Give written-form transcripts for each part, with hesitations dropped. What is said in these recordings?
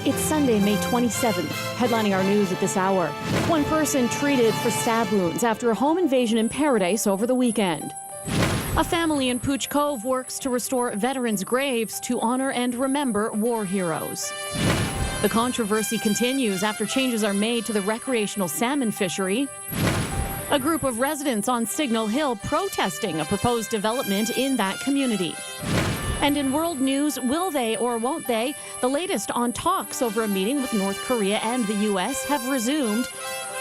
It's Sunday, May 27th. Headlining our news at this hour. One person treated for stab wounds after a home invasion in Paradise over the weekend. A family in Pooch Cove works to restore veterans' graves to honor and remember war heroes. The controversy continues after changes are made to the recreational salmon fishery. A group of residents on Signal Hill protesting a proposed development in that community. And in world news, will they or won't they? The latest on talks over a meeting with North Korea and the U.S. have resumed.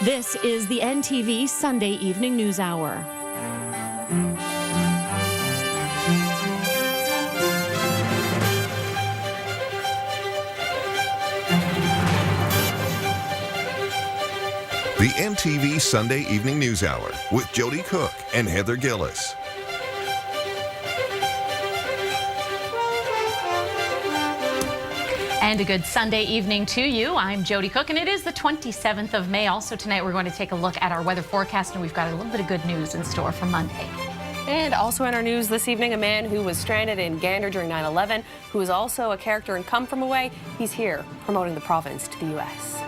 This is the NTV Sunday Evening News Hour. The NTV Sunday Evening News Hour with Jody Cook and Heather Gillis. And a good Sunday evening to you. I'm Jody Cook, and it is the 27th of May. Also tonight, we're going to take a look at our weather forecast, and we've got a little bit of good news in store for Monday. And also in our news this evening, a man who was stranded in Gander during 9/11, who is also a character in Come From Away. He's here promoting the province to the U.S.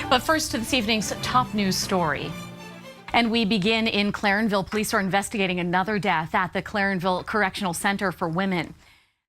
But first to this evening's top news story. And we begin in Clarenville. Police are investigating another death at the Clarenville Correctional Center for Women.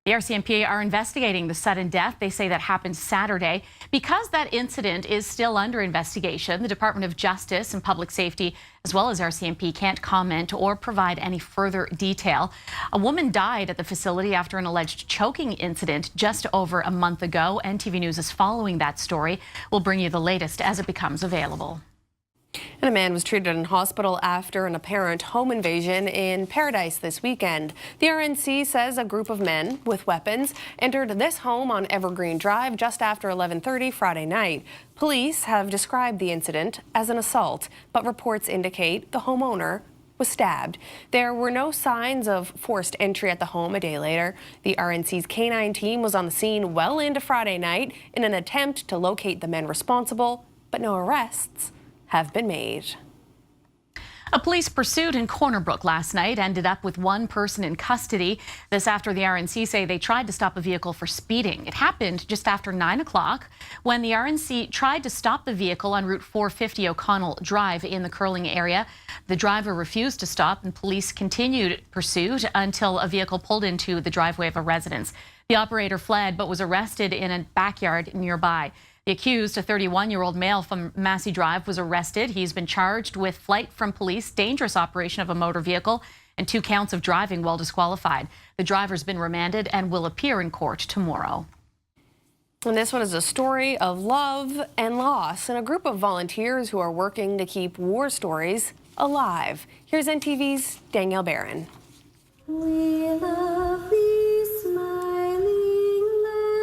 The RCMP are investigating the sudden death. They say that happened Saturday. Because that incident is still under investigation, the Department of Justice and Public Safety, as well as RCMP, can't comment or provide any further detail. A woman died at the facility after an alleged choking incident just over a month ago. NTV News is following that story. We'll bring you the latest as it becomes available. And a man was treated in hospital after an apparent home invasion in Paradise this weekend. The RNC says a group of men with weapons entered this home on Evergreen Drive just after 11:30 Friday night. Police have described the incident as an assault, but reports indicate the homeowner was stabbed. There were no signs of forced entry at the home a day later. The RNC's K-9 team was on the scene well into Friday night in an attempt to locate the men responsible, but no arrests have been made. A police pursuit in Corner Brook last night ended up with one person in custody. This after the RNC say they tried to stop a vehicle for speeding. It happened just after 9 o'clock when the RNC tried to stop the vehicle on Route 450 O'Connell Drive in the Curling area. The driver refused to stop and police continued pursuit until a vehicle pulled into the driveway of a residence. The operator fled but was arrested in a backyard nearby. The accused, a 31-year-old male from Massey Drive, was arrested. He's been charged with flight from police, dangerous operation of a motor vehicle, and 2 counts of driving while disqualified. The driver's been remanded and will appear in court tomorrow. And this one is a story of love and loss and a group of volunteers who are working to keep war stories alive. Here's NTV's Danielle Barron. We love thee, smiling land.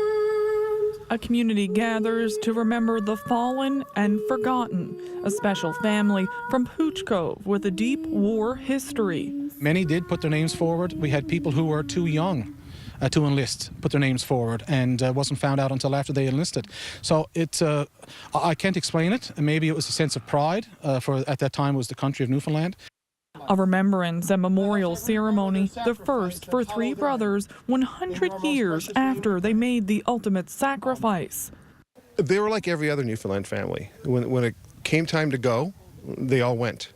A community gathers to remember the fallen and forgotten. A special family from Pooch Cove with a deep war history. Many did put their names forward. We had people who were too young to enlist put their names forward and wasn't found out until after they enlisted. So I can't explain it. Maybe it was a sense of pride for at that time was the country of Newfoundland. A remembrance and memorial ceremony, the first for 3 brothers 100 years after they made the ultimate sacrifice. They were like every other Newfoundland family. When it came time to go, they all went.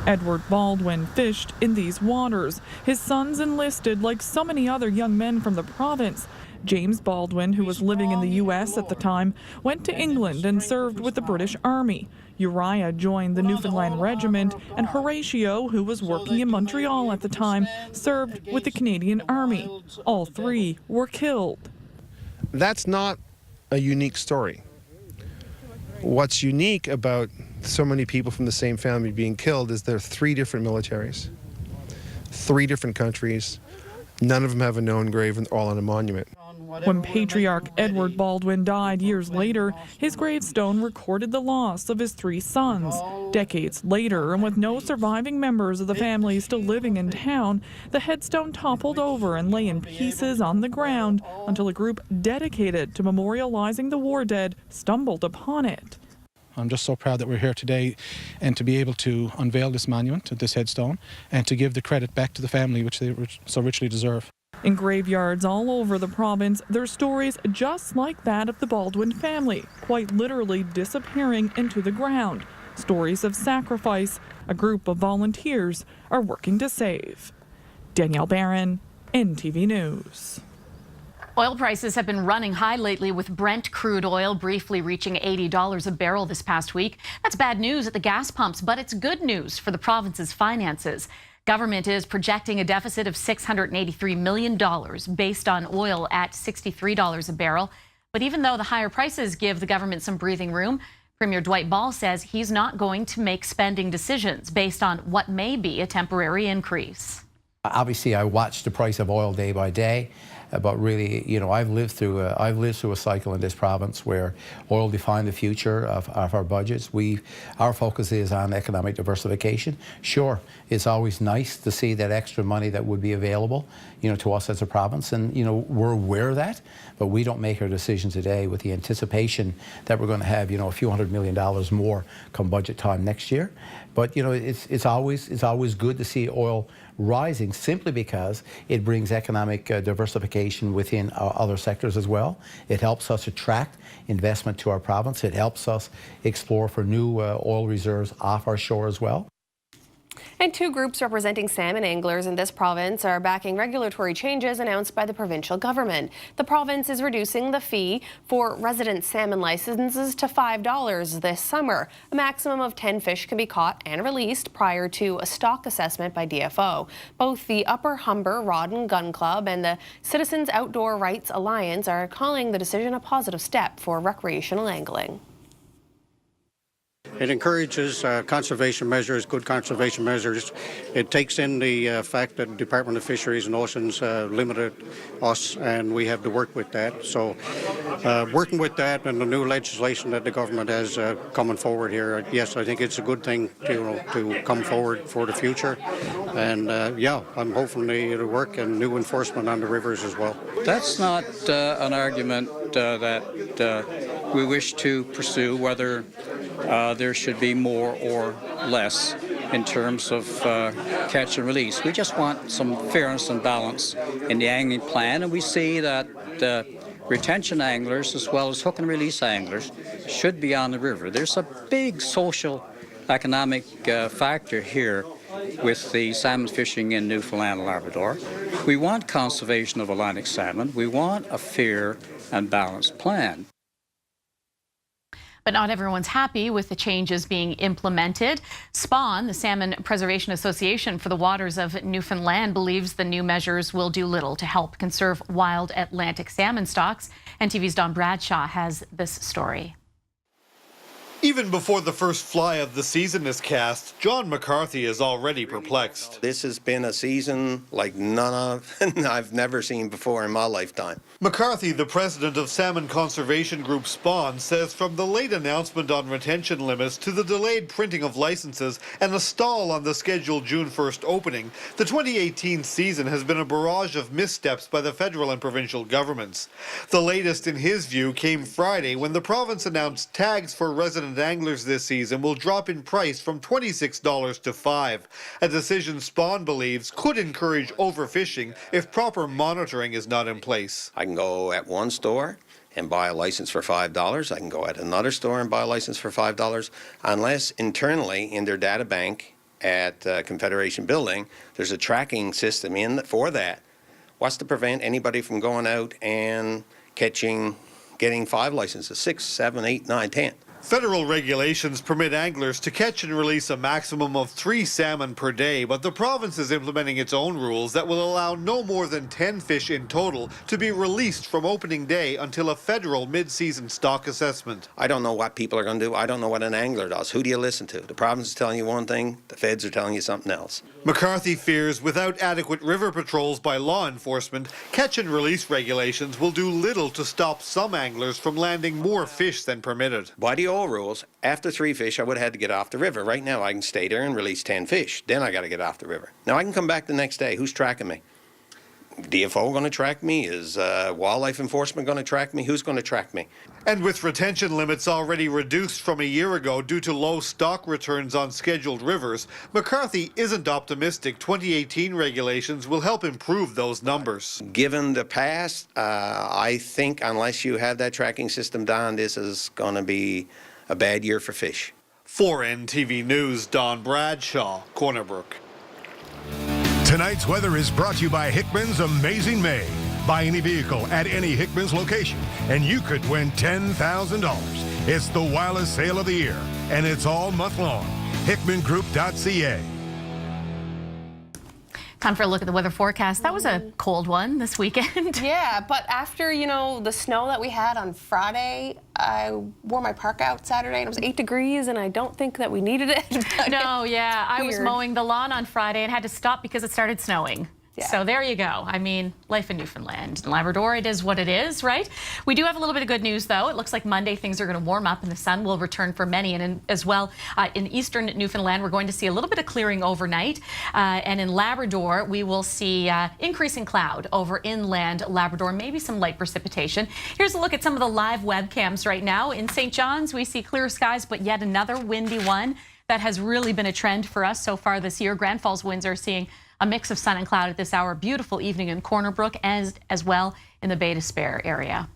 Edward Baldwin fished in these waters. His sons enlisted like so many other young men from the province. James Baldwin, who was living in the U.S. at the time, went to England and served with the British Army. Uriah joined the Newfoundland Regiment, and Horatio, who was working in Montreal at the time, served with the Canadian Army. All 3 were killed. That's not a unique story. What's unique about so many people from the same family being killed is there are 3 different militaries, 3 different countries. None of them have a known grave, and they're all on a monument. When Patriarch Edward Baldwin died years later, his gravestone recorded the loss of his 3 sons. Decades later, and with no surviving members of the family still living in town, the headstone toppled over and lay in pieces on the ground until a group dedicated to memorializing the war dead stumbled upon it. I'm just so proud that we're here today and to be able to unveil this monument, this headstone, and to give the credit back to the family which they so richly deserve. In graveyards all over the province, there's stories just like that of the Baldwin family, quite literally disappearing into the ground. Stories of sacrifice a group of volunteers are working to save. Danielle Barron, NTV News. Oil prices have been running high lately, with Brent crude oil briefly reaching $80 a barrel this past week. That's bad news at the gas pumps, but it's good news for the province's finances. Government is projecting a deficit of $683 million based on oil at $63 a barrel. But even though the higher prices give the government some breathing room, Premier Dwight Ball says he's not going to make spending decisions based on what may be a temporary increase. Obviously, I watch the price of oil day by day, but really, you know, I've lived through a cycle in this province where oil defined the future of our budgets. Our focus is on economic diversification. Sure, it's always nice to see that extra money that would be available, you know, to us as a province, and you know, we're aware of that. But we don't make our decision today with the anticipation that we're going to have, you know, a few $100 million more come budget time next year. But you know, it's always good to see oil rising, simply because it brings economic diversification within other sectors as well. It helps us attract investment to our province. It helps us explore for new oil reserves off our shore as well. And two groups representing salmon anglers in this province are backing regulatory changes announced by the provincial government. The province is reducing the fee for resident salmon licenses to $5 this summer. A maximum of 10 fish can be caught and released prior to a stock assessment by DFO. Both the Upper Humber Rod and Gun Club and the Citizens Outdoor Rights Alliance are calling the decision a positive step for recreational angling. It encourages conservation measures, good conservation measures. It takes in the fact that the Department of Fisheries and Oceans limited us, and we have to work with that. So working with that and the new legislation that the government has coming forward here, yes, I think it's a good thing to come forward for the future. And yeah, I'm hoping it'll work, and new enforcement on the rivers as well. That's not an argument that we wish to pursue, whether there should be more or less in terms of catch and release. We just want some fairness and balance in the angling plan, and we see that retention anglers as well as hook and release anglers should be on the river. There's a big social economic factor here with the salmon fishing in Newfoundland and Labrador. We want conservation of Atlantic salmon. We want a fair and balanced plan. But not everyone's happy with the changes being implemented. SPAWN, the Salmon Preservation Association for the Waters of Newfoundland, believes the new measures will do little to help conserve wild Atlantic salmon stocks. NTV's Don Bradshaw has this story. Even before the first fly of the season is cast, John McCarthy is already perplexed. This has been a season like none I've never seen before in my lifetime. McCarthy, the president of salmon conservation group SPAWN, says from the late announcement on retention limits to the delayed printing of licenses and a stall on the scheduled June 1st opening, the 2018 season has been a barrage of missteps by the federal and provincial governments. The latest, in his view, came Friday when the province announced tags for resident anglers this season will drop in price from $26 to $5, a decision SPAWN believes could encourage overfishing if proper monitoring is not in place. I can go at one store and buy a license for $5. I can go at another store and buy a license for $5, unless internally in their data bank at Confederation Building, there's a tracking system in for that. What's to prevent anybody from going out and getting 5 licenses, 6, 7, 8, 9, 10? Federal regulations permit anglers to catch and release a maximum of 3 salmon per day, but the province is implementing its own rules that will allow no more than 10 fish in total to be released from opening day until a federal mid-season stock assessment. I don't know what people are going to do. I don't know what an angler does. Who do you listen to? The province is telling you one thing, the feds are telling you something else. McCarthy fears without adequate river patrols by law enforcement, catch and release regulations will do little to stop some anglers from landing more fish than permitted. By the old rules, after 3 fish, I would have had to get off the river. Right now, I can stay there and release 10 fish. Then I got to get off the river. Now, I can come back the next day. Who's tracking me? DFO going to track me? Is wildlife enforcement going to track me? Who's going to track me? And with retention limits already reduced from a year ago due to low stock returns on scheduled rivers, McCarthy isn't optimistic 2018 regulations will help improve those numbers. Given the past, I think unless you have that tracking system down, this is going to be a bad year for fish. For NTV News, Don Bradshaw, Corner Brook. Tonight's weather is brought to you by Hickman's Amazing May. Buy any vehicle at any Hickman's location, and you could win $10,000. It's the wildest sale of the year, and it's all month long. HickmanGroup.ca. Time for a look at the weather forecast. That was a cold one this weekend. Yeah, but after, the snow that we had on Friday, I wore my parka out Saturday and it was 8 degrees and I don't think that we needed it. No, yeah. I was mowing the lawn on Friday and had to stop because it started snowing. Yeah. So there you go. I mean, life in Newfoundland and Labrador, it is what it is, right? We do have a little bit of good news, though. It looks like Monday things are going to warm up and the sun will return for many. And as well, in eastern Newfoundland, we're going to see a little bit of clearing overnight. And in Labrador, we will see increasing cloud over inland Labrador, maybe some light precipitation. Here's a look at some of the live webcams right now. In St. John's, we see clear skies, but yet another windy one. That has really been a trend for us so far this year. Grand Falls winds are seeing a mix of sun and cloud at this hour. Beautiful evening in Corner Brook as well in the Bay d'Espoir area.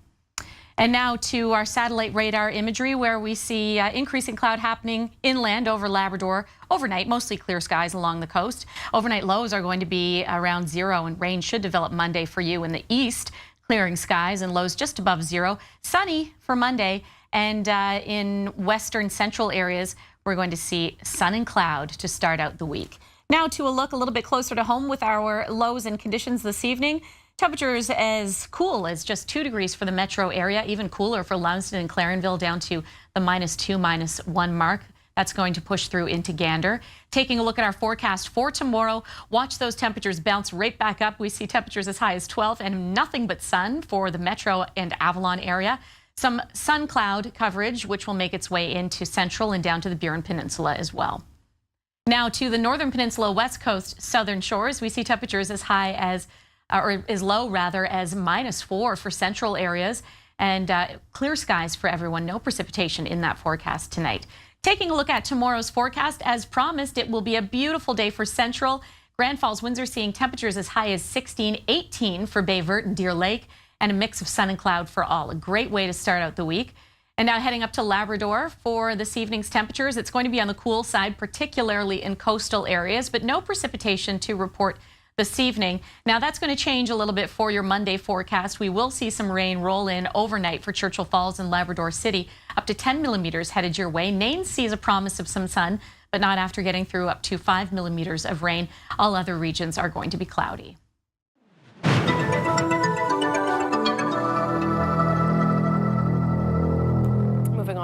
And now to our satellite radar imagery where we see increasing cloud happening inland over Labrador overnight, mostly clear skies along the coast. Overnight lows are going to be around 0 and rain should develop Monday for you in the east. Clearing skies and lows just above 0. Sunny for Monday, and in western central areas we're going to see sun and cloud to start out the week. Now to a look a little bit closer to home with our lows and conditions this evening. Temperatures as cool as just 2 degrees for the metro area, even cooler for Lumsden and Clarenville down to the -2, -1 mark. That's going to push through into Gander. Taking a look at our forecast for tomorrow, watch those temperatures bounce right back up. We see temperatures as high as 12 and nothing but sun for the metro and Avalon area. Some sun cloud coverage, which will make its way into central and down to the Burin Peninsula as well. Now to the northern peninsula, west coast, southern shores, we see temperatures as high as, or as low rather, as -4 for central areas and clear skies for everyone. No precipitation in that forecast tonight. Taking a look at tomorrow's forecast, as promised, it will be a beautiful day for central. Grand Falls winds are seeing temperatures as high as 16, 18 for Bay Vert and Deer Lake, and a mix of sun and cloud for all. A great way to start out the week. And now heading up to Labrador for this evening's temperatures. It's going to be on the cool side, particularly in coastal areas, but no precipitation to report this evening. Now that's going to change a little bit for your Monday forecast. We will see some rain roll in overnight for Churchill Falls and Labrador City. Up to 10 millimeters headed your way. Nain sees a promise of some sun, but not after getting through up to 5 millimeters of rain. All other regions are going to be cloudy.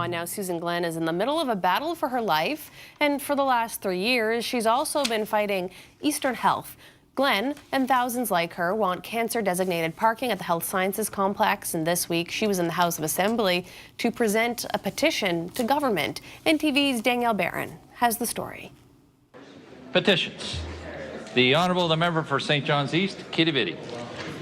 Now, Susan Glenn is in the middle of a battle for her life, and for the last 3 years, she's also been fighting Eastern Health. Glenn and thousands like her want cancer-designated parking at the Health Sciences Complex, and this week she was in the House of Assembly to present a petition to government. NTV's Danielle Barron has the story. Petitions. The Honourable Member for St. John's East, Kitty Biddy.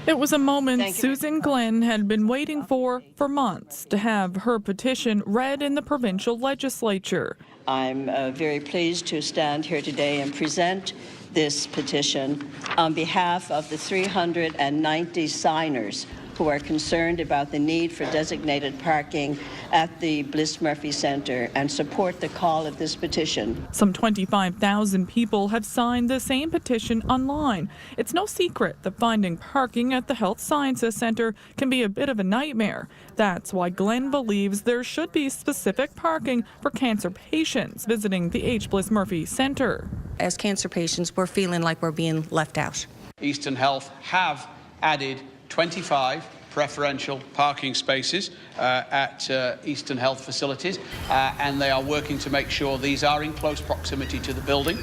It was a moment Susan Glenn had been waiting for months to have her petition read in the provincial legislature. I'm very pleased to stand here today and present this petition on behalf of the 390 signers who are concerned about the need for designated parking at the Bliss Murphy Centre and support the call of this petition. Some 25,000 people have signed the same petition online. It's no secret that finding parking at the Health Sciences Centre can be a bit of a nightmare. That's why Glenn believes there should be specific parking for cancer patients visiting the H. Bliss Murphy Centre. As cancer patients, we're feeling like we're being left out. Eastern Health have added 25 preferential parking spaces at Eastern Health facilities, and they are working to make sure these are in close proximity to the building.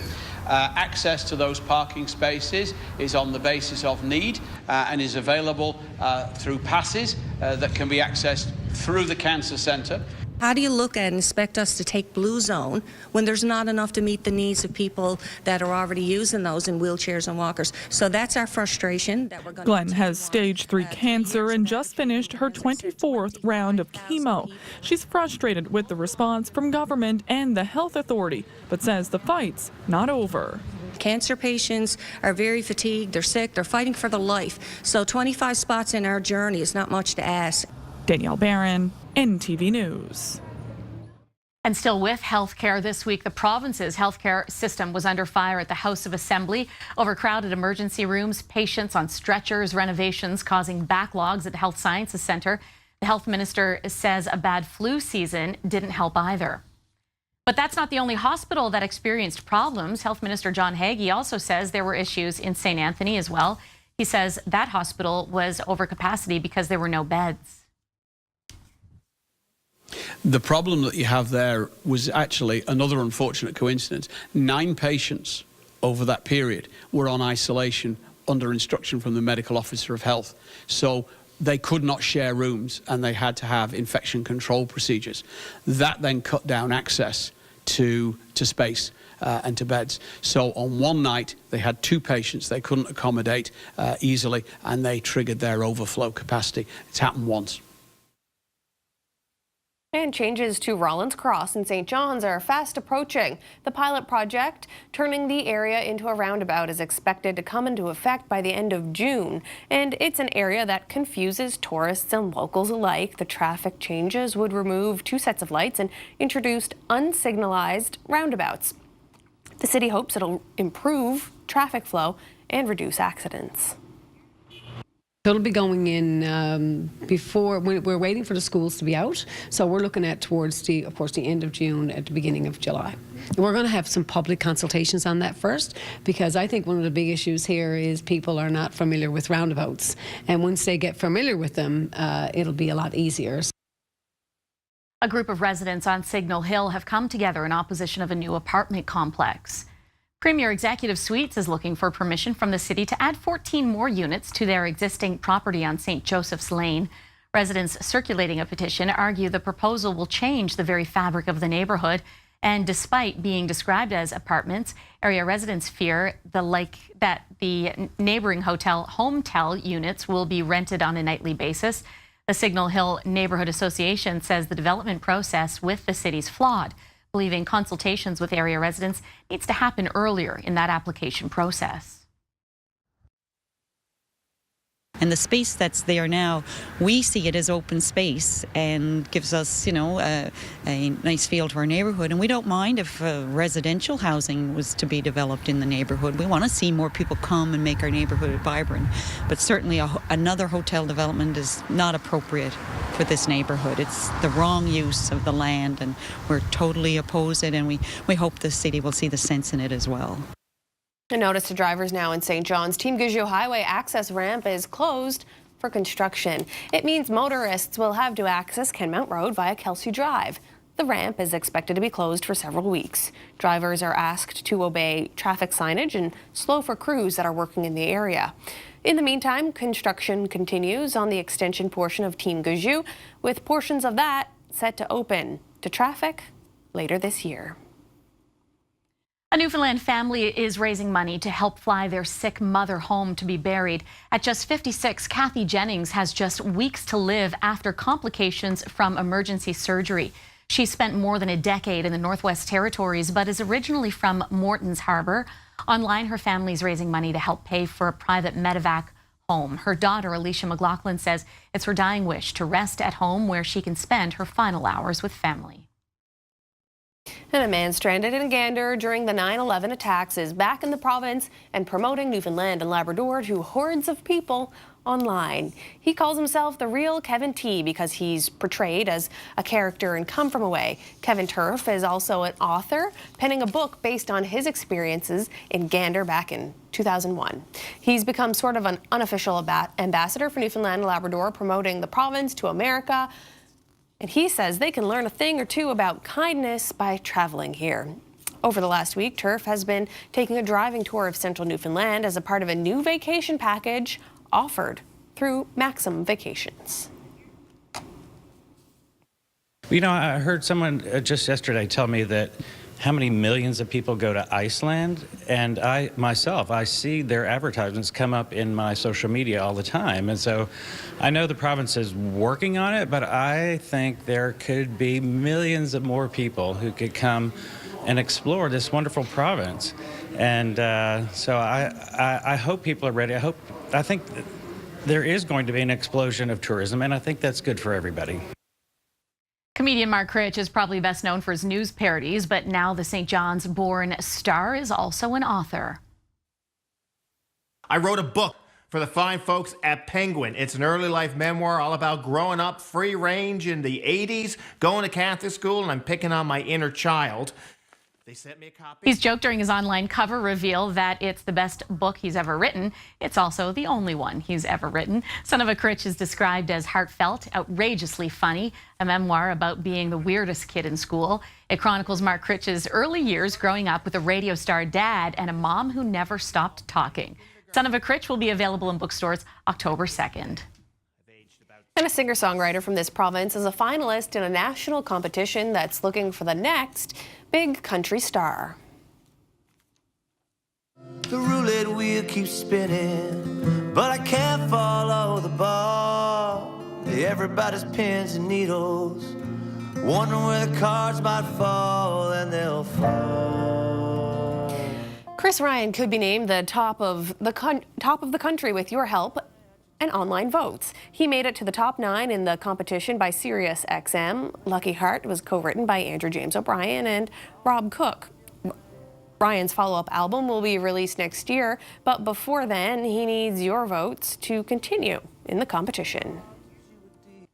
Access to those parking spaces is on the basis of need and is available through passes that can be accessed through the cancer centre. How do you look at and expect us to take blue zone when there's not enough to meet the needs of people that are already using those in wheelchairs and walkers? So that's our frustration. That we're going Glenn has stage 3 cancer and just finished her 24th round of chemo. She's frustrated with the response from government and the health authority, but says the fight's not over. Cancer patients are very fatigued, they're sick, they're fighting for their life. So 25 spots in our journey is not much to ask. Danielle Barron, NTV News. And still with healthcare this week, the province's healthcare system was under fire at the House of Assembly. Overcrowded emergency rooms, patients on stretchers, renovations causing backlogs at the Health Sciences Centre. The health minister says a bad flu season didn't help either. But that's not the only hospital that experienced problems. Health Minister John Hagee also says there were issues in St. Anthony as well. He says that hospital was over capacity because there were no beds. The problem that you have there was actually another unfortunate coincidence. 9 patients over that period were on isolation under instruction from the medical officer of health. So they could not share rooms and they had to have infection control procedures. That then cut down access to space and to beds. So on one night they had 2 patients they couldn't accommodate easily, and they triggered their overflow capacity. It's happened once. And changes to Rollins Cross and St. John's are fast approaching. The pilot project, turning the area into a roundabout, is expected to come into effect by the end of June. And it's an area that confuses tourists and locals alike. The traffic changes would remove 2 sets of lights and introduced unsignalized roundabouts. The city hopes it'll improve traffic flow and reduce accidents. It'll be going in before, we're waiting for the schools to be out, so we're looking at towards the, of course, the end of June, at the beginning of July. And we're going to have some public consultations on that first, because I think one of the big issues here is people are not familiar with roundabouts, and once they get familiar with them, it'll be a lot easier. A group of residents on Signal Hill have come together in opposition of a new apartment complex. Premier Executive Suites is looking for permission from the city to add 14 more units to their existing property on St. Joseph's Lane. Residents circulating a petition argue the proposal will change the very fabric of the neighborhood. And despite being described as apartments, area residents fear that the neighboring hotel Hometel units will be rented on a nightly basis. The Signal Hill Neighborhood Association says the development process with the city's flawed, believing consultations with area residents needs to happen earlier in that application process. And the space that's there now, we see it as open space and gives us, you know, a nice feel to our neighborhood. And we don't mind if residential housing was to be developed in the neighborhood. We want to see more people come and make our neighborhood vibrant. But certainly another hotel development is not appropriate for this neighborhood. It's the wrong use of the land, and we're totally opposed it, and we hope the city will see the sense in it as well. A notice to drivers now in St. John's. Team Gougeot Highway access ramp is closed for construction. It means motorists will have to access Kenmount Road via Kelsey Drive. The ramp is expected to be closed for several weeks. Drivers are asked to obey traffic signage and slow for crews that are working in the area. In the meantime, construction continues on the extension portion of Team Gougeot, with portions of that set to open to traffic later this year. A Newfoundland family is raising money to help fly their sick mother home to be buried. At just 56, Kathy Jennings has just weeks to live after complications from emergency surgery. She spent more than a decade in the Northwest Territories, but is originally from Morton's Harbour. Online, her family is raising money to help pay for a private medevac home. Her daughter, Alicia McLaughlin, says it's her dying wish to rest at home where she can spend her final hours with family. And a man stranded in Gander during the 9/11 attacks is back in the province and promoting Newfoundland and Labrador to hordes of people online. He calls himself the real Kevin T because he's portrayed as a character in Come From Away. Kevin Turf is also an author, penning a book based on his experiences in Gander back in 2001. He's become sort of an unofficial ambassador for Newfoundland and Labrador, promoting the province to America. And he says they can learn a thing or two about kindness by traveling here. Over the last week, Turf has been taking a driving tour of central Newfoundland as a part of a new vacation package offered through Maxim Vacations. You know, I heard someone just yesterday tell me that how many millions of people go to Iceland, and I see their advertisements come up in my social media all the time, and so I know the province is working on it, but I think there could be millions of more people who could come and explore this wonderful province, and so I hope people are ready. I think there is going to be an explosion of tourism, and I think that's good for everybody. Comedian Mark Critch is probably best known for his news parodies, but now the St. John's born star is also an author. I wrote a book for the fine folks at Penguin. It's an early life memoir all about growing up free range in the 80s, going to Catholic school, and I'm picking on my inner child. They sent me a copy. He's joked during his online cover reveal that it's the best book he's ever written. It's also the only one he's ever written. Son of a Critch is described as heartfelt, outrageously funny, a memoir about being the weirdest kid in school. It chronicles Mark Critch's early years growing up with a radio star dad and a mom who never stopped talking. Son of a Critch will be available in bookstores October 2nd. And a singer-songwriter from this province is a finalist in a national competition that's looking for the next big country star. The roulette wheel keeps spinning, but I can't follow the ball. Everybody's pins and needles, wondering where the cards might fall, and they'll fall. Chris Ryan could be named the top of the country with your help and online votes. He made it to the top 9 in the competition by Sirius XM. Lucky Heart was co-written by Andrew James O'Brien and Rob Cook. Ryan's follow-up album will be released next year, but before then, he needs your votes to continue in the competition. You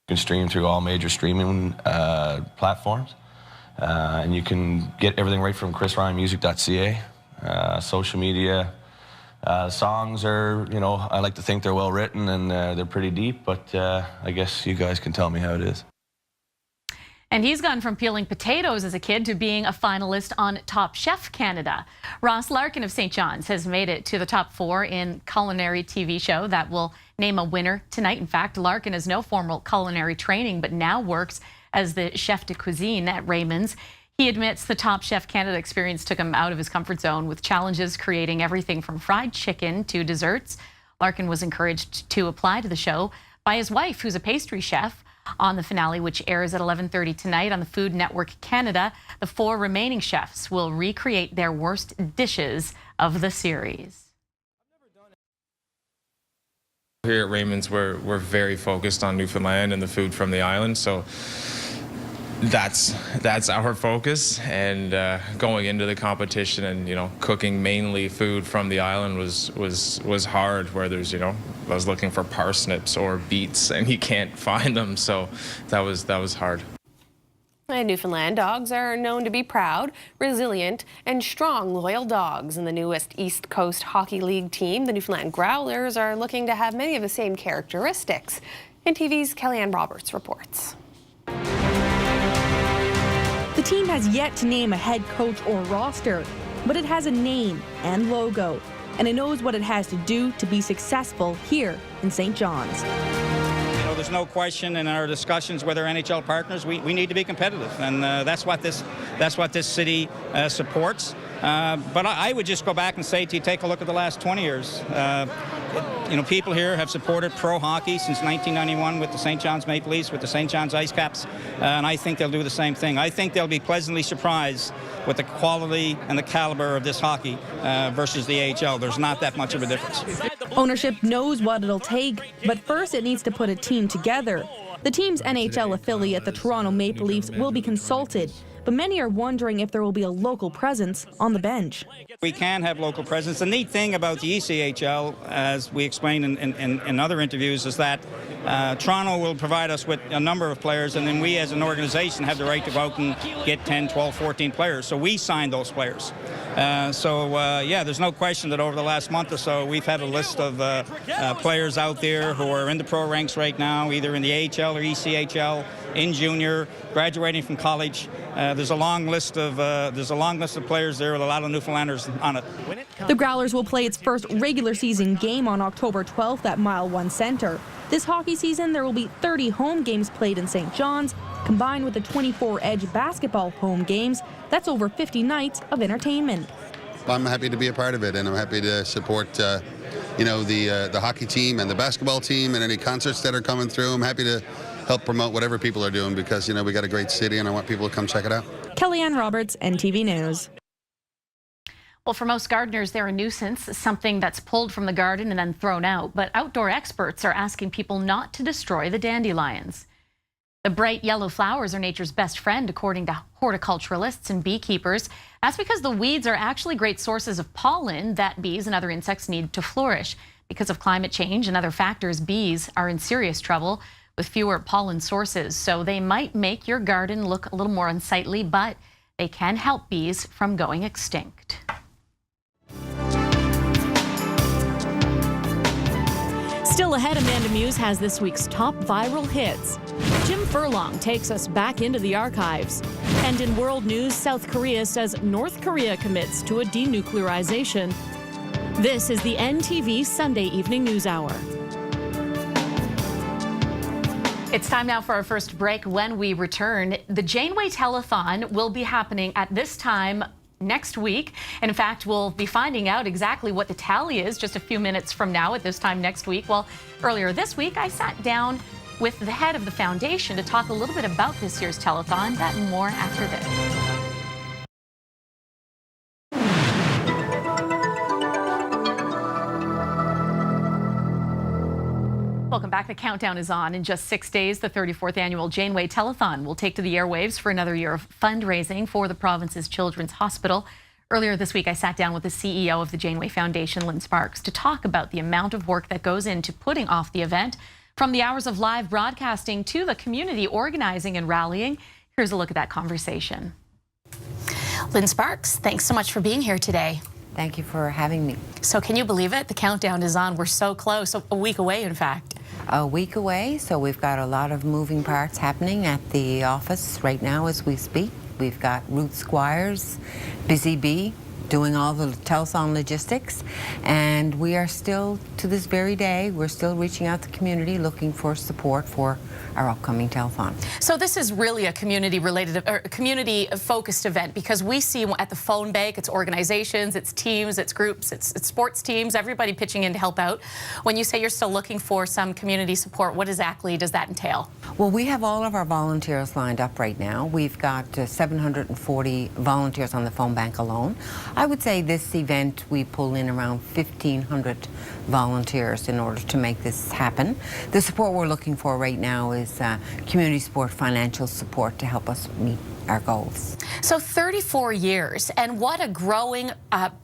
can stream through all major streaming platforms, and you can get everything right from chrisryanmusic.ca, social media. Songs are, you know, I like to think they're well written and they're pretty deep, but I guess you guys can tell me how it is. And he's gone from peeling potatoes as a kid to being a finalist on Top Chef Canada. Ross Larkin of St. John's has made it to the top 4 in culinary TV show that will name a winner tonight. In fact, Larkin has no formal culinary training, but now works as the chef de cuisine at Raymond's. He admits the Top Chef Canada experience took him out of his comfort zone with challenges creating everything from fried chicken to desserts. Larkin was encouraged to apply to the show by his wife, who's a pastry chef. On the finale, which airs at 11:30 tonight on the Food Network Canada, the 4 remaining chefs will recreate their worst dishes of the series. Here at Raymond's, we're very focused on Newfoundland and the food from the island, so that's our focus. And going into the competition and, you know, cooking mainly food from the island was hard, where there's, you know, I was looking for parsnips or beets and you can't find them, so that was hard. And Newfoundland dogs are known to be proud, resilient, and strong, loyal dogs. In the newest East Coast Hockey League team, the Newfoundland Growlers are looking to have many of the same characteristics. NTV's Kellyanne Roberts reports. The team has yet to name a head coach or roster, but it has a name and logo, and it knows what it has to do to be successful here in St. John's. There's no question in our discussions with our NHL partners, we need to be competitive, and that's what this city supports. But I would just go back and say to you, take a look at the last 20 years. You know, people here have supported pro hockey since 1991 with the St. John's Maple Leafs, with the St. John's Ice Caps, and I think they'll do the same thing. I think they'll be pleasantly surprised with the quality and the caliber of this hockey versus the AHL. There's not that much of a difference. Ownership knows what it'll take, but first it needs to put a team together. The team's NHL affiliate, the Toronto Maple Leafs, will be consulted, but many are wondering if there will be a local presence on the bench. We can have local presence. The neat thing about the ECHL, as we explained in other interviews, is that Toronto will provide us with a number of players, and then we as an organization have the right to go out and get 10, 12, 14 players. So we sign those players. Yeah, there's no question that over the last month or so, we've had a list of players out there who are in the pro ranks right now, either in the AHL or ECHL, in junior, graduating from college. There's a long list of players there with a lot of Newfoundlanders on it. The Growlers will play its first regular season game on October 12th at Mile One Centre. This hockey season, there will be 30 home games played in St. John's, combined with the 24 Edge basketball home games. That's over 50 nights of entertainment. I'm happy to be a part of it, and I'm happy to support, the hockey team and the basketball team and any concerts that are coming through. I'm happy to help promote whatever people are doing because, we got a great city and I want people to come check it out. Kellyanne Roberts, NTV News. Well, for most gardeners, they're a nuisance, something that's pulled from the garden and then thrown out. But outdoor experts are asking people not to destroy the dandelions. The bright yellow flowers are nature's best friend, according to horticulturalists and beekeepers. That's because the weeds are actually great sources of pollen that bees and other insects need to flourish. Because of climate change and other factors, bees are in serious trouble with fewer pollen sources. So they might make your garden look a little more unsightly, but they can help bees from going extinct. Still ahead, Amanda Muse has this week's top viral hits. Jim Furlong takes us back into the archives. And in world news, South Korea says North Korea commits to a denuclearization. This is the NTV Sunday Evening News Hour. It's time now for our first break. When we return, the Janeway Telethon will be happening at this time next week. In fact, we'll be finding out exactly what the tally is just a few minutes from now at this time next week. Well, earlier this week, I sat down with the head of the foundation to talk a little bit about this year's telethon. That and more after this. Welcome back. The countdown is on. In just 6 days, the 34th annual Janeway Telethon will take to the airwaves for another year of fundraising for the province's Children's Hospital. Earlier this week, I sat down with the CEO of the Janeway Foundation, Lynn Sparks, to talk about the amount of work that goes into putting off the event, from the hours of live broadcasting to the community organizing and rallying. Here's a look at that conversation. Lynn Sparks, thanks so much for being here today. Thank you for having me. So can you believe it? The countdown is on. We're so close, a week away, in fact. A week away, so we've got a lot of moving parts happening at the office right now as we speak. We've got Ruth Squires, Busy Bee, doing all the telethon logistics, and we are still, to this very day, we're still reaching out to the community looking for support for our upcoming telethon. So this is really a community-related, or community-focused event, because we see at the phone bank, it's organizations, it's teams, it's groups, it's sports teams, everybody pitching in to help out. When you say you're still looking for some community support, what exactly does that entail? Well, we have all of our volunteers lined up right now. We've got 740 volunteers on the phone bank alone. I would say this event, we pull in around 1,500 volunteers in order to make this happen. The support we're looking for right now is community support, financial support to help us meet our goals. So 34 years, and what a growing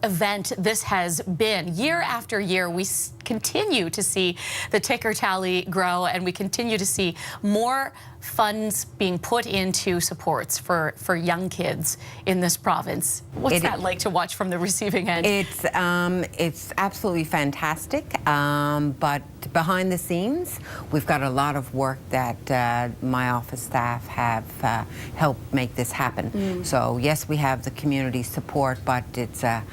event this has been. Year after year, we continue to see the ticker tally grow, and we continue to see more funds being put into supports for young kids in this province. What's that like to watch from the receiving end? It's absolutely fantastic, but behind the scenes, we've got a lot of work that my office staff have helped make this happen. So yes, we have the community support, but it's a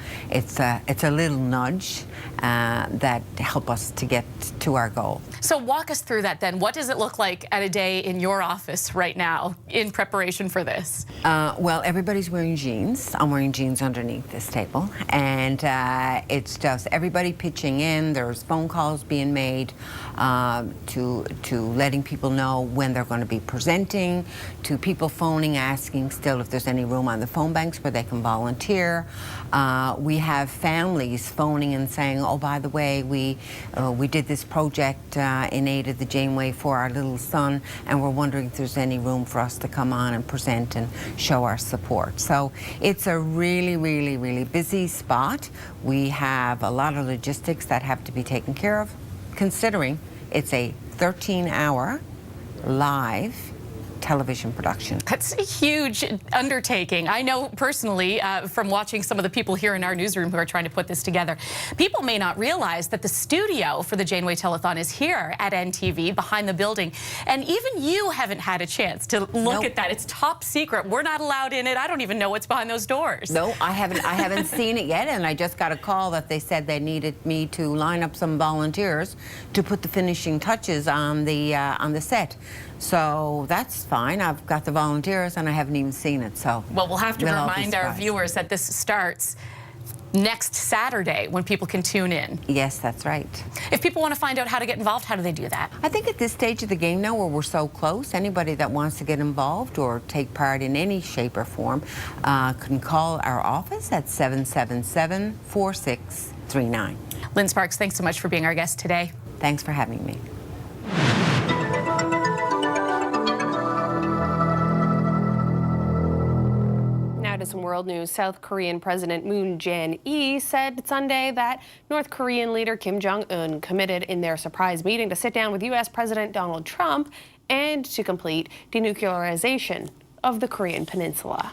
little nudge that help us to get to our goal. So walk us through that then. What does it look like at a day in your office right now in preparation for this? Well, everybody's wearing jeans. I'm wearing jeans underneath this table, and it's just everybody pitching in. There's phone calls being made to letting people know when they're going to be presenting, to people phoning, asking still if there's any room on the phone banks where they can volunteer. We have families phoning and saying, oh, by the way, we did this project in aid of the Janeway for our little son, and we're wondering if there's any room for us to come on and present and show our support. So it's a really, really, really busy spot. We have a lot of logistics that have to be taken care of, considering it's a 13-hour live television production. That's a huge undertaking. I know personally from watching some of the people here in our newsroom who are trying to put this together. People may not realize that the studio for the Janeway Telethon is here at NTV behind the building. And even you haven't had a chance to look at that. It's top secret. We're not allowed in it. I don't even know what's behind those doors. No, I haven't seen it yet, and I just got a call that they said they needed me to line up some volunteers to put the finishing touches on the set. So that's fine. I've got the volunteers and I haven't even seen it. So well, we'll have to remind our viewers that this starts next Saturday when people can tune in. Yes, that's right. If people want to find out how to get involved, how do they do that? I think at this stage of the game now where we're so close, anybody that wants to get involved or take part in any shape or form can call our office at 777-4639. Lynn Sparks, thanks so much for being our guest today. Thanks for having me. To some world news. South Korean President Moon Jae-in said Sunday that North Korean leader Kim Jong-un committed in their surprise meeting to sit down with U.S. President Donald Trump and to complete denuclearization of the Korean Peninsula.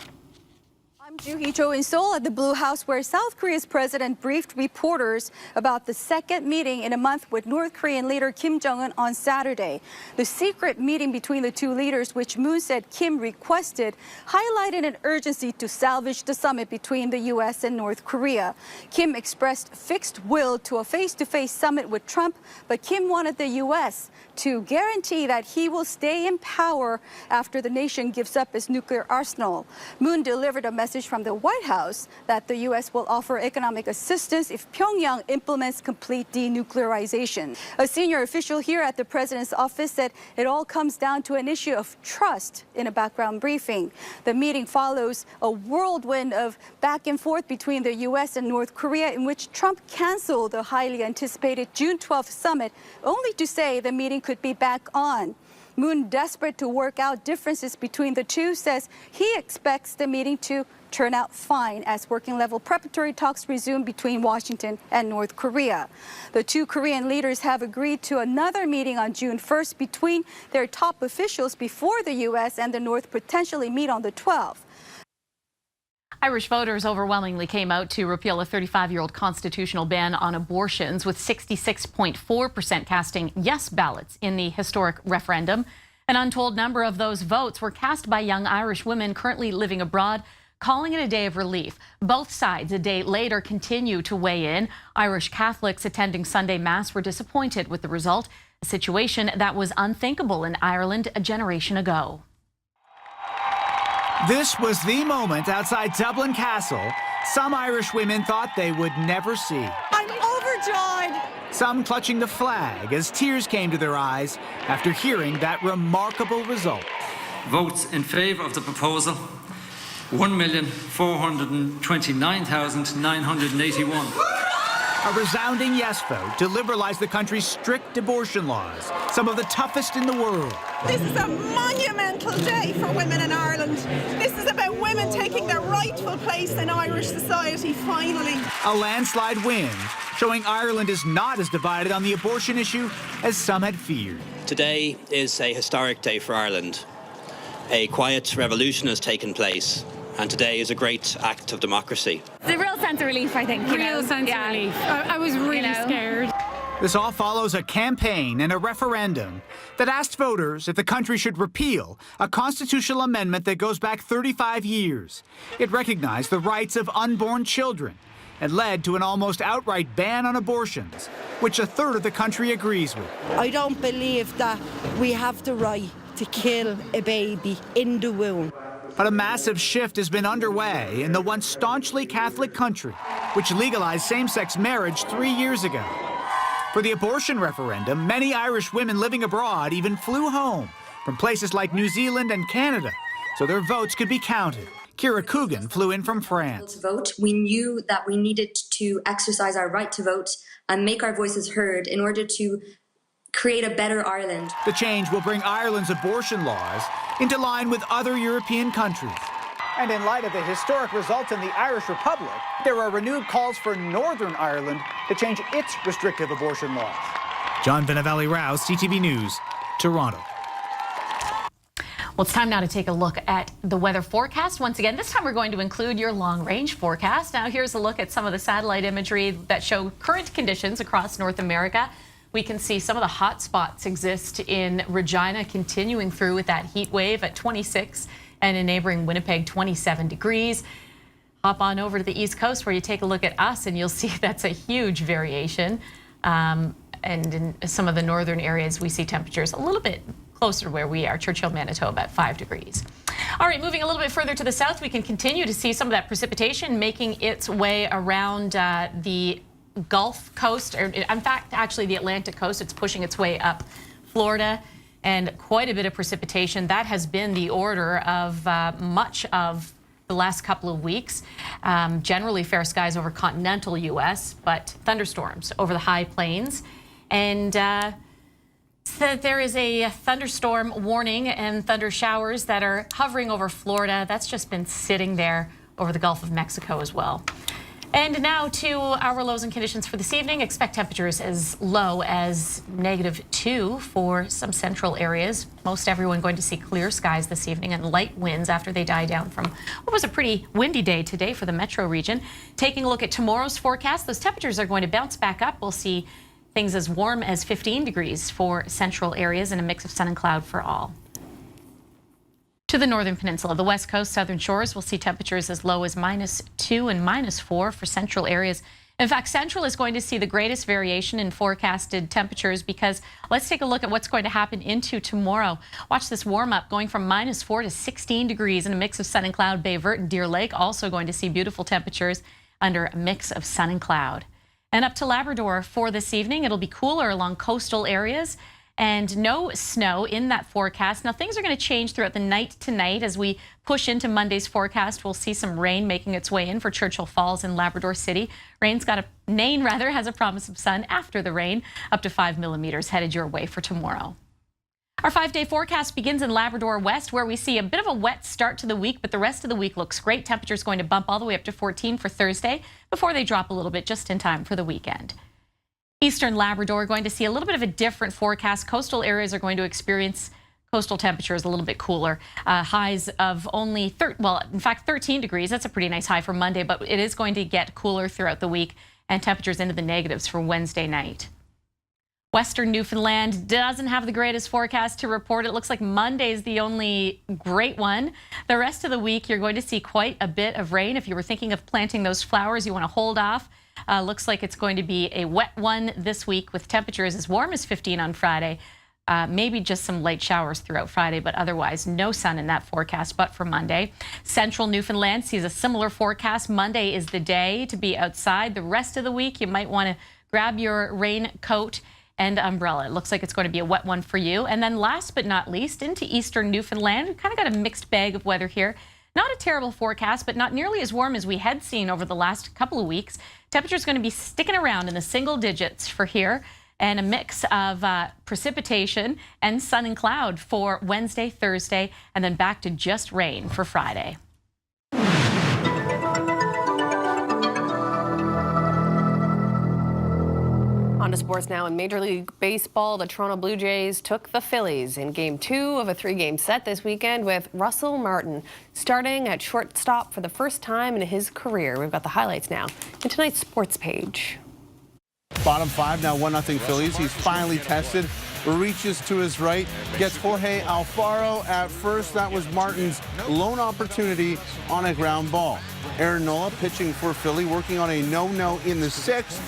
I'm Joo-hee Cho in Seoul at the Blue House, where South Korea's president briefed reporters about the second meeting in a month with North Korean leader Kim Jong-un on Saturday. The secret meeting between the two leaders, which Moon said Kim requested, highlighted an urgency to salvage the summit between the U.S. and North Korea. Kim expressed fixed will to a face-to-face summit with Trump, but Kim wanted the U.S. to guarantee that he will stay in power after the nation gives up its nuclear arsenal. Moon delivered a message from the White House that the U.S. will offer economic assistance if Pyongyang implements complete denuclearization. A senior official here at the president's office said it all comes down to an issue of trust in a background briefing. The meeting follows a whirlwind of back and forth between the U.S. and North Korea, in which Trump canceled the highly anticipated June 12th summit, only to say the meeting could be back on. Moon, desperate to work out differences between the two, says he expects the meeting to turn out fine as working-level preparatory talks resume between Washington and North Korea. The two Korean leaders have agreed to another meeting on June 1st between their top officials before the U.S. and the North potentially meet on the 12th. Irish voters overwhelmingly came out to repeal a 35-year-old constitutional ban on abortions, with 66.4% casting yes ballots in the historic referendum. An untold number of those votes were cast by young Irish women currently living abroad, calling it a day of relief. Both sides a day later continue to weigh in. Irish Catholics attending Sunday Mass were disappointed with the result, a situation that was unthinkable in Ireland a generation ago. This was the moment outside Dublin Castle some Irish women thought they would never see. I'm overjoyed. Some clutching the flag as tears came to their eyes after hearing that remarkable result. Votes in favour of the proposal, 1,429,981. A resounding yes vote to liberalize the country's strict abortion laws, some of the toughest in the world. This is a monumental day for women in Ireland. This is about women taking their rightful place in Irish society, finally. A landslide win, showing Ireland is not as divided on the abortion issue as some had feared. Today is a historic day for Ireland. A quiet revolution has taken place, and today is a great act of democracy. It's a real sense of relief, I think. Real sense of relief. I was really scared. This all follows a campaign and a referendum that asked voters if the country should repeal a constitutional amendment that goes back 35 years. It recognized the rights of unborn children and led to an almost outright ban on abortions, which a third of the country agrees with. I don't believe that we have the right to kill a baby in the womb. But a massive shift has been underway in the once staunchly Catholic country, which legalized same-sex marriage 3 years ago. For the abortion referendum, many Irish women living abroad even flew home from places like New Zealand and Canada so their votes could be counted. Kira Coogan flew in from France. To vote, we knew that we needed to exercise our right to vote and make our voices heard in order to create a better Ireland. The change will bring Ireland's abortion laws into line with other European countries. And in light of the historic result in the Irish Republic, there are renewed calls for Northern Ireland to change its restrictive abortion laws. John Vinavelli-Rouse, CTV News, Toronto. Well, it's time now to take a look at the weather forecast. Once again, this time we're going to include your long-range forecast. Now, here's a look at some of the satellite imagery that show current conditions across North America. We can see some of the hot spots exist in Regina, continuing through with that heat wave at 26, and in neighboring Winnipeg, 27 degrees. Hop on over to the East Coast where you take a look at us and you'll see that's a huge variation. And in some of the northern areas, we see temperatures a little bit closer to where we are, Churchill, Manitoba at 5 degrees. All right, moving a little bit further to the south, we can continue to see some of that precipitation making its way around the Gulf Coast, or in fact, actually the Atlantic coast. It's pushing its way up Florida, and quite a bit of precipitation. That has been the order of much of the last couple of weeks. Generally fair skies over continental U.S., but thunderstorms over the high plains. And so there is a thunderstorm warning and thunder showers that are hovering over Florida. That's just been sitting there over the Gulf of Mexico as well. And now to our lows and conditions for this evening. Expect temperatures as low as -2 for some central areas. Most everyone going to see clear skies this evening and light winds after they die down from what was a pretty windy day today for the metro region. Taking a look at tomorrow's forecast, those temperatures are going to bounce back up. We'll see things as warm as 15 degrees for central areas and a mix of sun and cloud for all. To the northern peninsula, the west coast, southern shores, we'll see temperatures as low as -2 and -4 for central areas. In fact, central is going to see the greatest variation in forecasted temperatures because let's take a look at what's going to happen into tomorrow. Watch this warm up going from -4 to 16 degrees in a mix of sun and cloud. Bay Vert and Deer Lake also going to see beautiful temperatures under a mix of sun and cloud. And up to Labrador for this evening, it'll be cooler along coastal areas and no snow in that forecast. Now, things are going to change throughout the night tonight as we push into Monday's forecast. We'll see some rain making its way in for Churchill Falls and Labrador City. Nain has a promise of sun after the rain, up to 5 millimeters headed your way for tomorrow. Our 5-day forecast begins in Labrador West, where we see a bit of a wet start to the week, but the rest of the week looks great. Temperatures going to bump all the way up to 14 for Thursday before they drop a little bit just in time for the weekend. Eastern Labrador going to see a little bit of a different forecast. Coastal areas are going to experience coastal temperatures a little bit cooler. Highs of only 13 degrees. That's a pretty nice high for Monday, but it is going to get cooler throughout the week and temperatures into the negatives for Wednesday night. Western Newfoundland doesn't have the greatest forecast to report. It looks like Monday is the only great one. The rest of the week, you're going to see quite a bit of rain. If you were thinking of planting those flowers, you want to hold off. Looks like it's going to be a wet one this week with temperatures as warm as 15 on Friday. Maybe just some light showers throughout Friday, but otherwise no sun in that forecast but for Monday. Central Newfoundland sees a similar forecast. Monday is the day to be outside. The rest of the week, you might want to grab your raincoat and umbrella. It looks like it's going to be a wet one for you. And then last but not least, into Eastern Newfoundland. We've kind of got a mixed bag of weather here. Not a terrible forecast, but not nearly as warm as we had seen over the last couple of weeks. Temperature's going to be sticking around in the single digits for here, and a mix of precipitation and sun and cloud for Wednesday, Thursday, and then back to just rain for Friday. On to sports now. In Major League Baseball, the Toronto Blue Jays took the Phillies in Game 2 of a 3-game set this weekend with Russell Martin starting at shortstop for the first time in his career. We've got the highlights now in tonight's sports page. Bottom 5 now, 1-0 Phillies. He's finally tested, reaches to his right, gets Jorge Alfaro at first. That was Martin's lone opportunity on a ground ball. Aaron Nola pitching for Philly, working on a no-no in the 6th.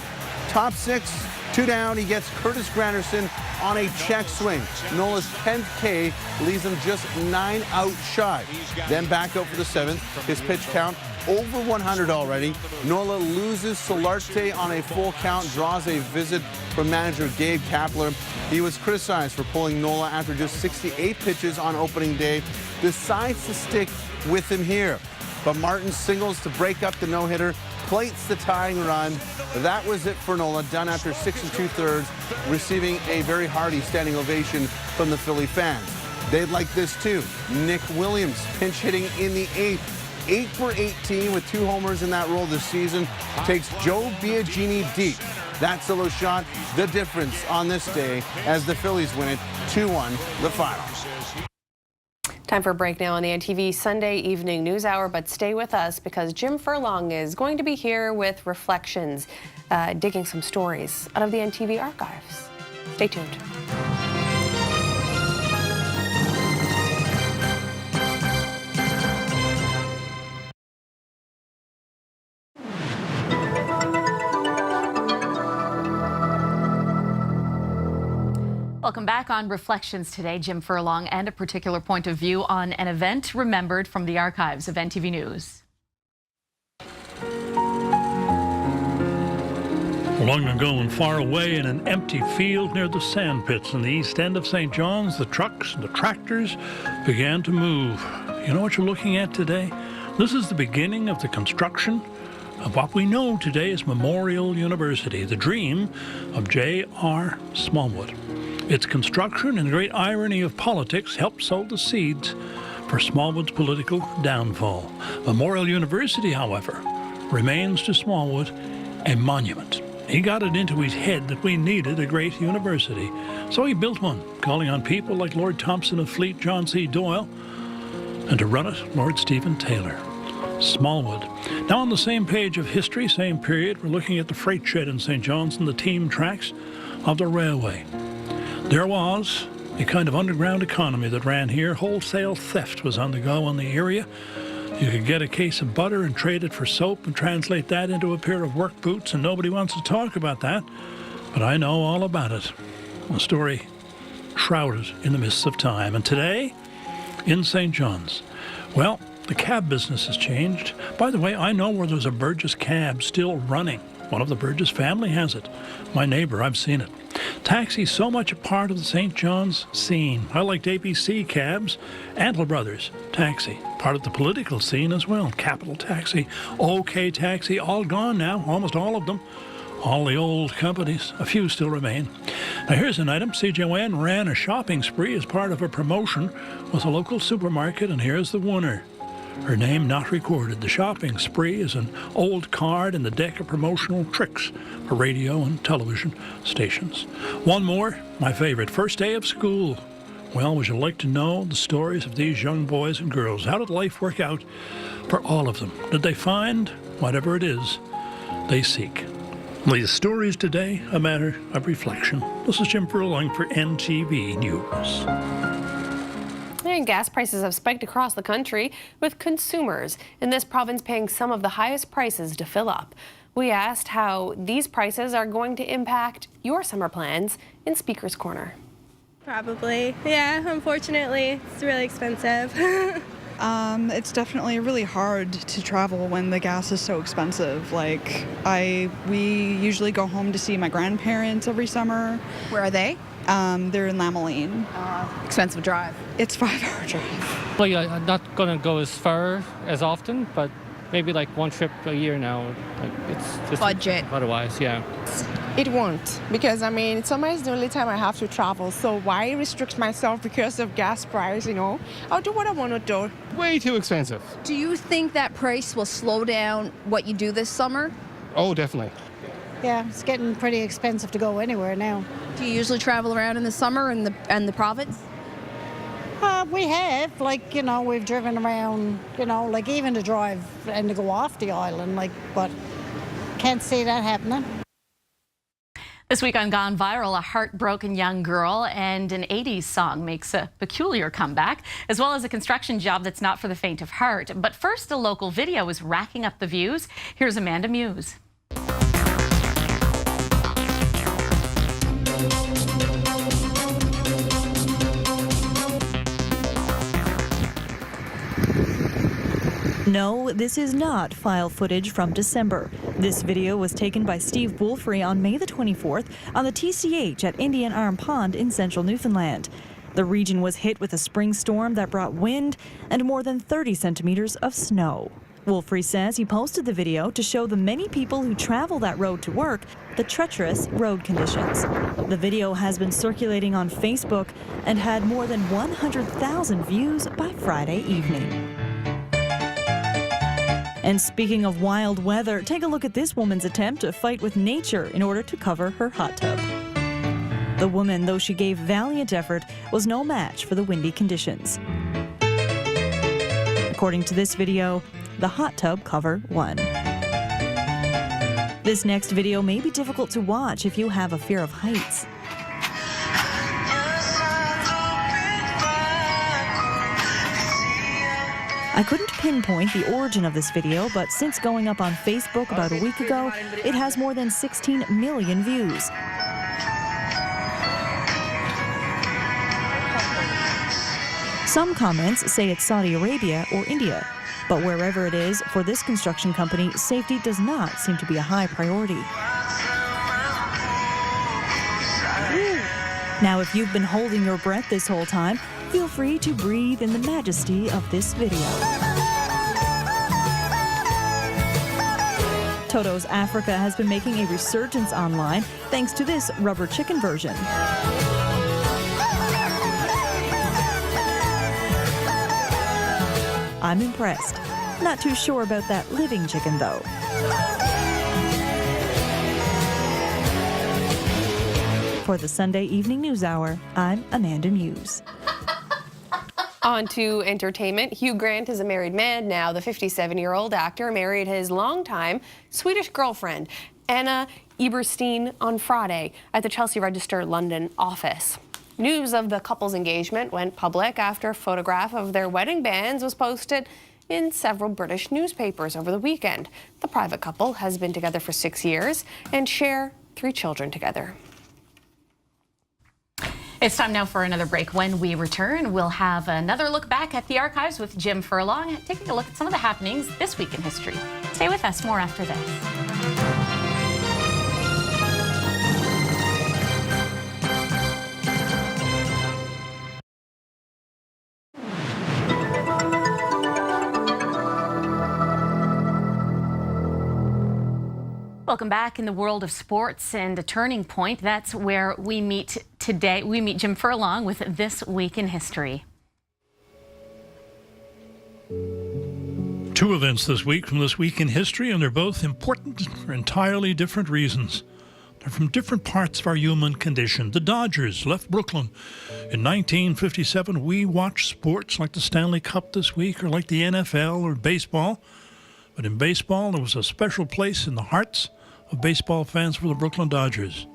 Top 6, 2 down. He gets Curtis Granderson on a check swing. Nola's 10th K leaves him just 9 out shy. Then back out for the 7th. His pitch count over 100 already. Nola loses Solarte on a full count, draws a visit from manager Gabe Kapler. He was criticized for pulling Nola after just 68 pitches on opening day. Decides to stick with him here. But Martin singles to break up the no-hitter, plates the tying run. That was it for Nola, done after 6 2/3, receiving a very hearty standing ovation from the Philly fans. They'd like this too. Nick Williams pinch hitting in the 8th. 8 for 18 with 2 homers in that role this season. Takes Joe Biagini deep. That solo shot, the difference on this day as the Phillies win it 2-1 the final. Time for a break now on the NTV Sunday Evening News Hour, but stay with us because Jim Furlong is going to be here with Reflections, digging some stories out of the NTV archives. Stay tuned. Welcome back on Reflections today. Jim Furlong and a particular point of view on an event remembered from the archives of NTV News. Long ago and far away in an empty field near the sand pits in the east end of St. John's, the trucks and the tractors began to move. You know what you're looking at today? This is the beginning of the construction of what we know today as Memorial University, the dream of J.R. Smallwood. Its construction and the great irony of politics helped sow the seeds for Smallwood's political downfall. Memorial University, however, remains to Smallwood a monument. He got it into his head that we needed a great university, so he built one, calling on people like Lord Thompson of Fleet, John C. Doyle, and to run it, Lord Stephen Taylor. Smallwood. Now on the same page of history, same period, we're looking at the freight shed in St. John's and the team tracks of the railway. There was a kind of underground economy that ran here. Wholesale theft was on the go in the area. You could get a case of butter and trade it for soap and translate that into a pair of work boots, and nobody wants to talk about that. But I know all about it. A story shrouded in the mists of time. And today, in St. John's, well, the cab business has changed. By the way, I know where there's a Burgess cab still running. One of the Burgess family has it. My neighbor, I've seen it. Taxi's so much a part of the St. John's scene. I liked ABC cabs, Antle Brothers Taxi, part of the political scene as well. Capital Taxi, OK Taxi, all gone now, almost all of them. All the old companies, a few still remain. Now here's an item. CJON ran a shopping spree as part of a promotion with a local supermarket, and here's the winner. Her name not recorded. The shopping spree is an old card in the deck of promotional tricks for radio and television stations. One more, my favorite, first day of school. Well, would you like to know the stories of these young boys and girls? How did life work out for all of them? Did they find whatever it is they seek? These stories today, a matter of reflection. This is Jim Furlong for NTV News. And gas prices have spiked across the country, with consumers in this province paying some of the highest prices to fill up. We asked how these prices are going to impact your summer plans in Speaker's Corner. Probably. Yeah, unfortunately, it's really expensive. It's definitely really hard to travel when the gas is so expensive. We usually go home to see my grandparents every summer. Where are they? They're in Lamoline. Expensive drive. It's a 5-hour drive. Well, yeah, I'm not going to go as far as often, but maybe like one trip a year now. It's just budget. Otherwise, yeah. It won't, because summer is the only time I have to travel. So why restrict myself because of gas price? I'll do what I want to do. Way too expensive. Do you think that price will slow down what you do this summer? Oh, definitely. Yeah, it's getting pretty expensive to go anywhere now. Do you usually travel around in the summer in the province? We have, we've driven around, even to drive and to go off the island, but can't see that happening. This week on Gone Viral, a heartbroken young girl and an 80s song makes a peculiar comeback, as well as a construction job that's not for the faint of heart. But first, a local video is racking up the views. Here's Amanda Muse. No, this is not file footage from December. This video was taken by Steve Wolfrey on May the 24th on the TCH at Indian Arm Pond in central Newfoundland. The region was hit with a spring storm that brought wind and more than 30 centimeters of snow. Wolfrey says he posted the video to show the many people who travel that road to work the treacherous road conditions. The video has been circulating on Facebook and had more than 100,000 views by Friday evening. And speaking of wild weather, take a look at this woman's attempt to fight with nature in order to cover her hot tub. The woman, though she gave valiant effort, was no match for the windy conditions. According to this video, the hot tub cover won. This next video may be difficult to watch if you have a fear of heights. I couldn't pinpoint the origin of this video, but since going up on Facebook about a week ago, it has more than 16 million views. Some comments say it's Saudi Arabia or India, but wherever it is, for this construction company, safety does not seem to be a high priority. Now, if you've been holding your breath this whole time, feel free to breathe in the majesty of this video. Toto's Africa has been making a resurgence online thanks to this rubber chicken version. I'm impressed. Not too sure about that living chicken, though. For the Sunday Evening News Hour, I'm Amanda Muse. On to entertainment. Hugh Grant is a married man now. The 57-year-old actor married his longtime Swedish girlfriend, Anna Eberstein, on Friday at the Chelsea Register London office. News of the couple's engagement went public after a photograph of their wedding bands was posted in several British newspapers over the weekend. The private couple has been together for 6 years and share 3 children together. It's time now for another break. When we return, we'll have another look back at the archives with Jim Furlong, taking a look at some of the happenings this week in history. Stay with us, more after this. Welcome back. In the world of sports and a turning point, that's where we meet today. We meet Jim Furlong with This Week in History. 2 events this week from This Week in History, and they're both important for entirely different reasons. They're from different parts of our human condition. The Dodgers left Brooklyn. In 1957, we watched sports like the Stanley Cup this week, or like the NFL or baseball. But in baseball, there was a special place in the hearts of baseball fans for the Brooklyn Dodgers.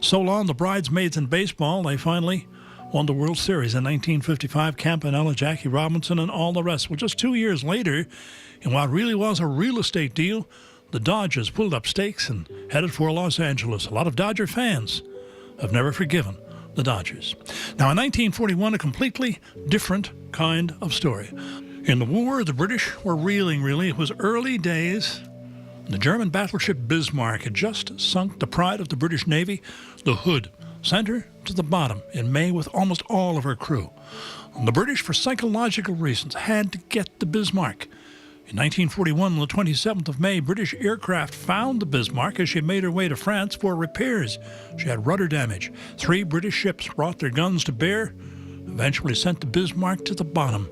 So long, the bridesmaids in baseball, they finally won the World Series in 1955. Campanella, Jackie Robinson, and all the rest. Well, just 2 years later, in what really was a real estate deal, the Dodgers pulled up stakes and headed for Los Angeles. A lot of Dodger fans have never forgiven the Dodgers. Now, in 1941, a completely different kind of story. In the war, the British were reeling, really. It was early days. The German battleship Bismarck had just sunk, the pride of the British Navy, the Hood, sent her to the bottom in May with almost all of her crew. And the British, for psychological reasons, had to get the Bismarck. In 1941, on the 27th of May, British aircraft found the Bismarck as she made her way to France for repairs. She had rudder damage. 3 British ships brought their guns to bear, eventually sent the Bismarck to the bottom.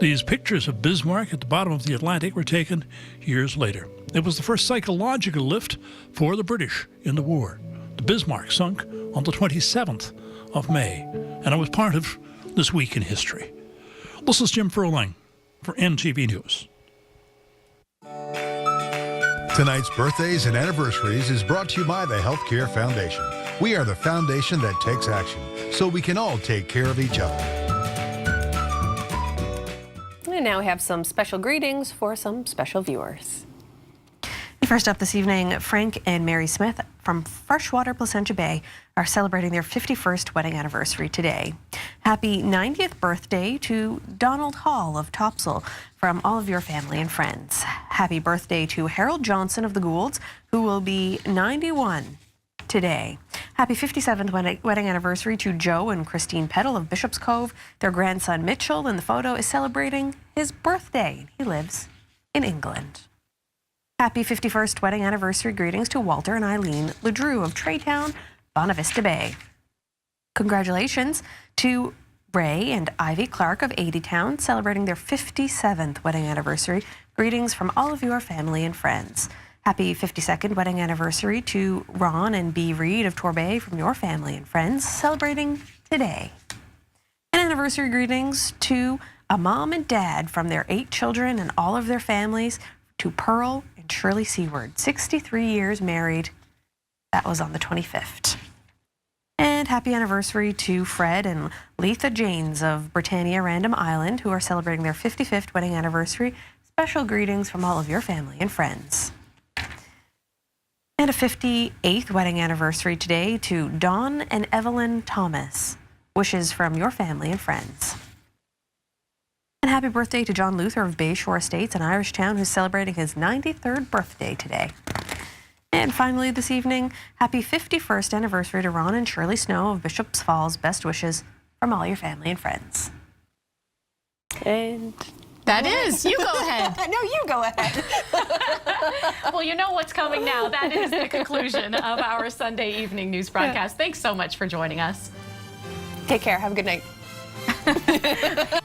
These pictures of Bismarck at the bottom of the Atlantic were taken years later. It was the first psychological lift for the British in the war. The Bismarck sunk on the 27th of May, and it was part of This Week in History. This is Jim Furlong for NTV News. Tonight's Birthdays and Anniversaries is brought to you by the Healthcare Foundation. We are the foundation that takes action, so we can all take care of each other. And now we have some special greetings for some special viewers. First up this evening, Frank and Mary Smith from Freshwater, Placentia Bay are celebrating their 51st wedding anniversary today. Happy 90th birthday to Donald Hall of Topsail from all of your family and friends. Happy birthday to Harold Johnson of the Goulds, who will be 91 today. Happy 57th wedding anniversary to Joe and Christine Peddle of Bishop's Cove. Their grandson Mitchell in the photo is celebrating his birthday. He lives in England. Happy 51st wedding anniversary greetings to Walter and Eileen LeDrew of Traytown, Bonavista Bay. Congratulations to Ray and Ivy Clark of 80town, celebrating their 57th wedding anniversary. Greetings from all of your family and friends. Happy 52nd wedding anniversary to Ron and B. Reed of Torbay from your family and friends, celebrating today. And anniversary greetings to a mom and dad from their 8 children and all of their families, to Pearl and Shirley Seward, 63 years married. That was on the 25th. And happy anniversary to Fred and Letha Janes of Britannia Random Island, who are celebrating their 55th wedding anniversary. Special greetings from all of your family and friends. And a 58th wedding anniversary today to Dawn and Evelyn Thomas. Wishes from your family and friends. And happy birthday to John Luther of Bayshore Estates in Irish Town, who's celebrating his 93rd birthday today. And finally this evening, happy 51st anniversary to Ron and Shirley Snow of Bishop's Falls. Best wishes from all your family and friends. And that is, you go ahead. No, you go ahead. Well, you know what's coming now. That is the conclusion of our Sunday evening news broadcast. Thanks so much for joining us. Take care. Have a good night.